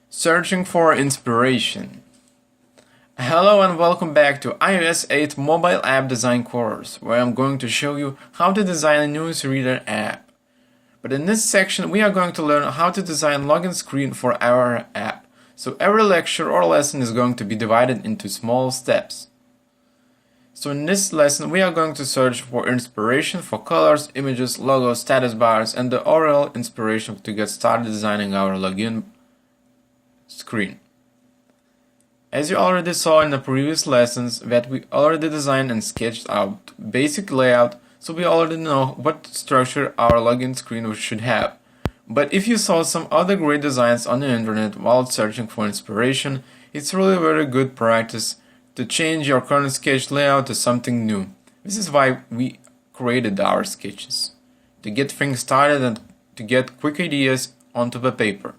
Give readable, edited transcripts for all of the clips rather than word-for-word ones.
Searching for inspiration. Hello and welcome back to iOS 8 mobile app design course, where I'm going to show you how to design a newsreader app. But in this section we are going to learn how to design login screen for our app. So every lecture or lesson is going to be divided into small steps. So in this lesson we are going to search for inspiration for colors, images, logos, status bars, and the overall inspiration to get started designing our login screen. As you already saw in the previous lessons that we already designed and sketched out basic layout, so we already know what structure our login screen should have. But if you saw some other great designs on the internet while searching for inspiration, it's really very good practice to change your current sketch layout to something new. This is why we created our sketches, to get things started and to get quick ideas onto the paper.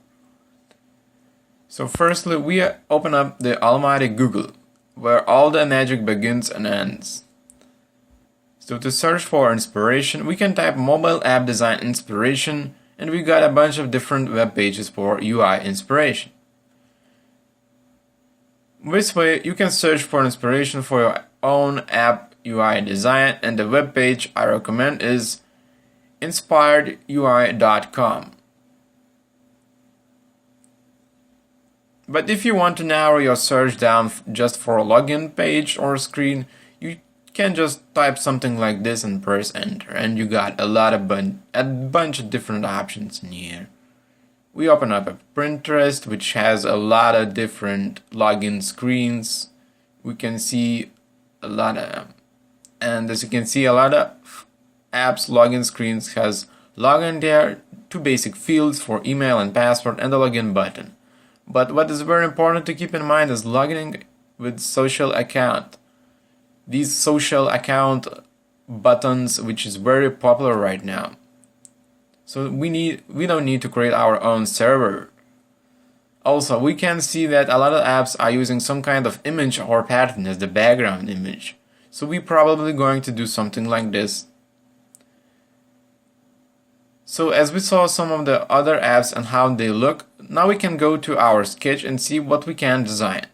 So firstly, we open up the almighty Google, where all the magic begins and ends. So to search for inspiration, we can type mobile app design inspiration, and we got a bunch of different web pages for UI inspiration. This way, you can search for inspiration for your own app UI design, and the web page I recommend is inspiredui.com. But if you want to narrow your search down just for a login page or screen, you can just type something like this and press enter, and you got a bunch of different options in here. We open up a Pinterest, which has a lot of different login screens. We can see a lot of, and as you can see, a lot of apps login screens has login there, two basic fields for email and password, and a login button. But what is very important to keep in mind is logging with social account. These social account buttons, which is very popular right now. So we don't need to create our own server. Also, we can see that a lot of apps are using some kind of image or pattern as the background image. So we're probably going to do something like this. So as we saw some of the other apps and how they look, now we can go to our sketch and see what we can design.